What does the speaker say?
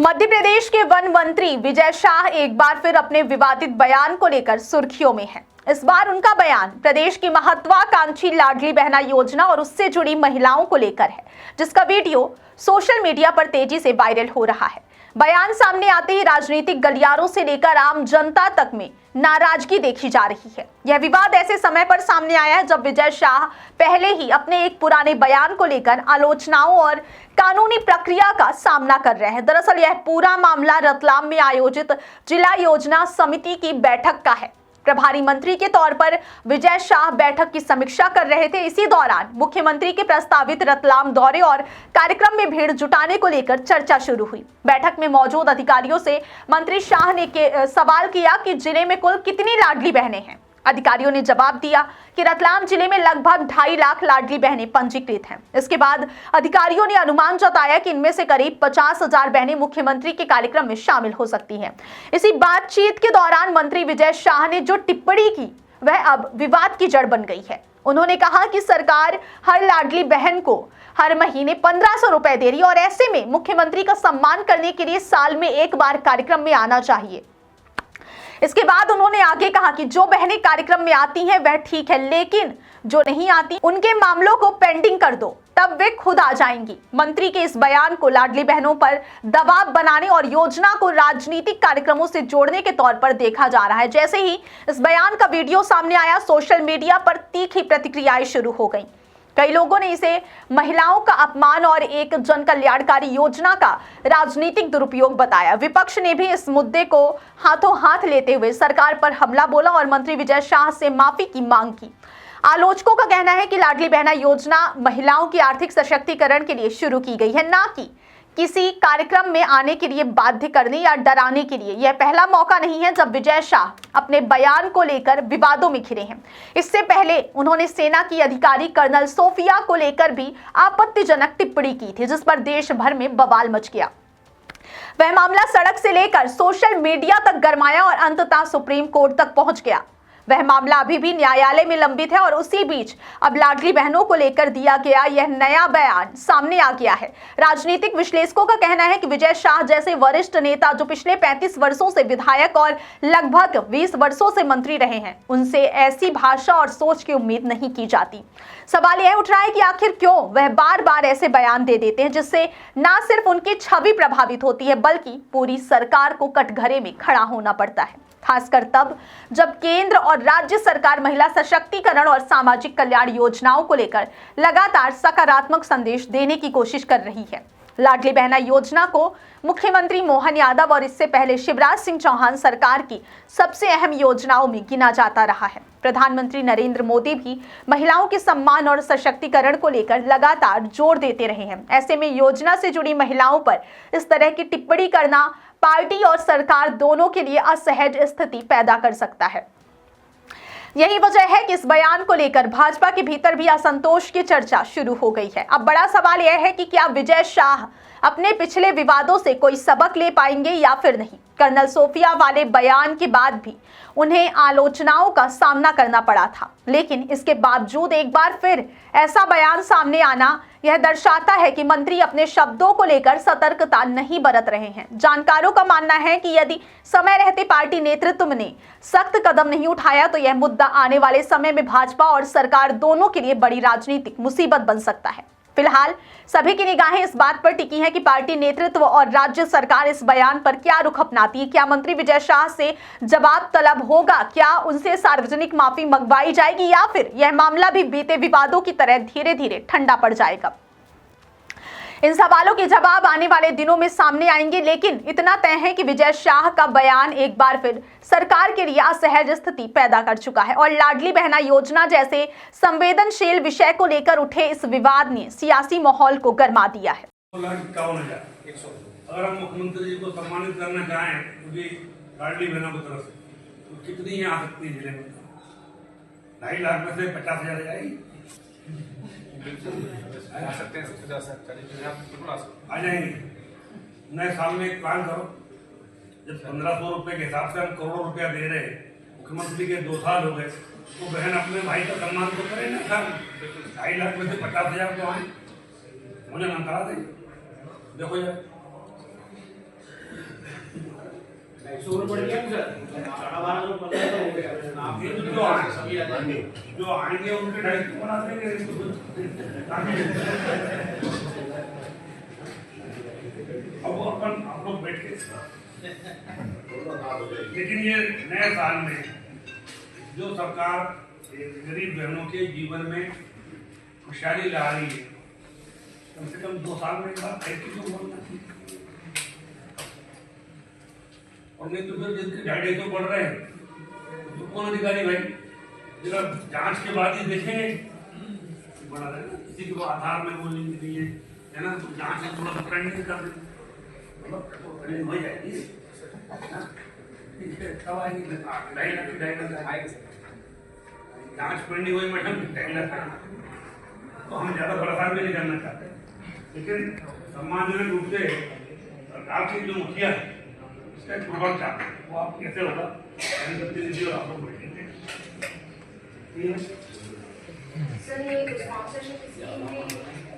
मध्य प्रदेश के वन मंत्री विजय शाह एक बार फिर अपने विवादित बयान को लेकर सुर्खियों में हैं। इस बार उनका बयान प्रदेश की महत्वाकांक्षी लाडली बहना योजना और उससे जुड़ी महिलाओं को लेकर है, जिसका वीडियो सोशल मीडिया पर तेजी से वायरल हो रहा है। बयान सामने आते ही राजनीतिक गलियारों से लेकर आम जनता तक में नाराजगी देखी जा रही है। यह विवाद ऐसे समय पर सामने आया है जब विजय शाह पहले ही अपने एक पुराने बयान को लेकर आलोचनाओं और कानूनी प्रक्रिया का सामना कर रहे हैं। दरअसल यह पूरा मामला रतलाम में आयोजित जिला योजना समिति की बैठक का है। प्रभारी मंत्री के तौर पर विजय शाह बैठक की समीक्षा कर रहे थे। इसी दौरान मुख्यमंत्री के प्रस्तावित रतलाम दौरे और कार्यक्रम में भीड़ जुटाने को लेकर चर्चा शुरू हुई। बैठक में मौजूद अधिकारियों से मंत्री शाह ने सवाल किया कि जिले में कुल कितनी लाडली बहनें हैं। अधिकारियों ने जवाब दिया कि रतलाम जिले में लगभग 2.5 लाख लाडली बहनें पंजीकृत हैं। इसके बाद अधिकारियों ने अनुमान जताया कि इनमें से करीब 50,000 बहनें मुख्यमंत्री के कार्यक्रम में शामिल हो सकती हैं। इसी बातचीत के दौरान मंत्री विजय शाह ने जो टिप्पणी की वह अब विवाद की जड़ बन गई है। उन्होंने कहा कि सरकार हर लाडली बहन को हर महीने 1500 रुपए दे रही है और ऐसे में मुख्यमंत्री का सम्मान करने के लिए साल में एक बार कार्यक्रम में आना चाहिए। इसके बाद उन्होंने आगे कहा कि जो बहनें कार्यक्रम में आती हैं वह ठीक है, लेकिन जो नहीं आती उनके मामलों को पेंडिंग कर दो, तब वे खुद आ जाएंगी। मंत्री के इस बयान को लाडली बहनों पर दबाव बनाने और योजना को राजनीतिक कार्यक्रमों से जोड़ने के तौर पर देखा जा रहा है। जैसे ही इस बयान का वीडियो सामने आया, सोशल मीडिया पर तीखी प्रतिक्रियाएं शुरू हो गईं। कई लोगों ने इसे महिलाओं का अपमान और एक जन कल्याणकारी योजना का राजनीतिक दुरुपयोग बताया। विपक्ष ने भी इस मुद्दे को हाथों हाथ लेते हुए सरकार पर हमला बोला और मंत्री विजय शाह से माफी की मांग की। आलोचकों का कहना है कि लाडली बहना योजना महिलाओं की आर्थिक सशक्तिकरण के लिए शुरू की गई है, ना कि किसी कार्यक्रम में आने के लिए बाध्य करने या डराने के लिए। यह पहला मौका नहीं है जब विजय शाह अपने बयान को लेकर विवादों में घिरे हैं। इससे पहले उन्होंने सेना की अधिकारी कर्नल सोफिया को लेकर भी आपत्तिजनक टिप्पणी की थी, जिस पर देश भर में बवाल मच गया। वह मामला सड़क से लेकर सोशल मीडिया तक गरमाया और अंततः सुप्रीम कोर्ट तक पहुंच गया। वह मामला अभी भी न्यायालय में लंबित है और उसी बीच अब लाडली बहनों को लेकर दिया गया यह नया बयान सामने आ गया है। राजनीतिक विश्लेषकों का कहना है कि विजय शाह जैसे वरिष्ठ नेता जो पिछले 35 वर्षों से विधायक और लगभग 20 वर्षों से मंत्री रहे हैं, उनसे ऐसी भाषा और सोच की उम्मीद नहीं की जाती। सवाल यह उठ रहा है कि आखिर क्यों वह बार बार ऐसे बयान दे देते हैं, जिससे न सिर्फ उनकी छवि प्रभावित होती है बल्कि पूरी सरकार को कटघरे में खड़ा होना पड़ता है, खासकर तब जब केंद्र और राज्य सरकार महिला सशक्तिकरण और सामाजिक कल्याण योजनाओं को लेकर लगातार सकारात्मक संदेश देने की कोशिश कर रही है। लाडली बहना योजना को मुख्यमंत्री मोहन यादव और इससे पहले शिवराज सिंह चौहान सरकार की सबसे अहम योजनाओं में गिना जाता रहा है। प्रधानमंत्री नरेंद्र मोदी भी महिलाओं के सम्मान और सशक्तिकरण को लेकर लगातार जोर देते रहे हैं। ऐसे में योजना से जुड़ी महिलाओं पर इस तरह की टिप्पणी करना पार्टी और सरकार दोनों के लिए असहज स्थिति पैदा कर सकता है। यही वजह है कि इस बयान को लेकर भाजपा के भीतर भी असंतोष की चर्चा शुरू हो गई है। अब बड़ा सवाल यह है कि क्या विजय शाह अपने पिछले विवादों से कोई सबक ले पाएंगे या फिर नहीं। कर्नल सोफिया वाले बयान के बाद भी उन्हें आलोचनाओं का सामना करना पड़ा था, लेकिन इसके बावजूद एक बार फिर ऐसा बयान सामने आना यह दर्शाता है कि मंत्री अपने शब्दों को लेकर सतर्कता नहीं बरत रहे हैं। जानकारों का मानना है कि यदि समय रहते पार्टी नेतृत्व ने सख्त कदम नहीं उठाया तो यह मुद्दा आने वाले समय में भाजपा और सरकार दोनों के लिए बड़ी राजनीतिक मुसीबत बन सकता है। फिलहाल सभी की निगाहें इस बात पर टिकी हैं कि पार्टी नेतृत्व और राज्य सरकार इस बयान पर क्या रुख अपनाती है। क्या मंत्री विजय शाह से जवाब तलब होगा, क्या उनसे सार्वजनिक माफी मंगवाई जाएगी या फिर यह मामला भी बीते विवादों की तरह धीरे धीरे ठंडा पड़ जाएगा। इन सवालों के जवाब आने वाले दिनों में सामने आएंगे, लेकिन इतना तय है कि विजय शाह का बयान एक बार फिर सरकार के लिए असहज स्थिति पैदा कर चुका है और लाडली बहना योजना जैसे संवेदनशील विषय को लेकर उठे इस विवाद ने सियासी माहौल को गर्मा दिया है। अगर हम मुख्यमंत्री जी को सम्मानित करना चाहें लाडली बहनों की तरफ से तो कितनी आ सकती है जिले में? 2.5 लाख में से 50,000 जाएगी। आ सकते हैं, आ जाएंगे। नए साल में एक प्लान करो, जब 1500 रुपए के हिसाब से हम करोड़ रुपया दे रहे हैं, मुख्यमंत्री के 2 साल हो गए, तो बहन अपने भाई का सम्मान तो करे ना। 2.5 लाख में से 50,000 तो आए, मुझे नाम करा दें। देखो यार जो आएंगे उनके डाइट बना देंगे। अब वो अपन आप लोग बैठ के, लेकिन ये नए साल में जो सरकार गरीब बहनों के जीवन में खुशहाली ला रही है, कम से कम 2 साल में एक बार ऐसी तो बोलना चाहिए। और नहीं तो फिर जिनके 250 बढ़ रहे हैं तो कौन अधिकारी भाई, जरा जांच के बाद ही देखेंगे बढ़ा रहे ना, किसी को आधार में वो लिंक नहीं है ना, तो जांच से थोड़ा सा ट्रेंडिंग कर दें, मतलब हो जाएगी ना। कब आएंगे? 2.5 लाख जांच पेंडिंग हुई मैडम, 2.5 लाख, तो हम ज्यादा परेशान भी नहीं करना चाहते, लेकिन सम्मानजनक रूप से सरकार की जो मुखिया है उसका एक प्रोग्राम चाहते हैं, वो आप कैसे होगा प्रतिनिधि और आप लोग बैठेंगे। सर ये स्पॉन्सरशिप स्कीम में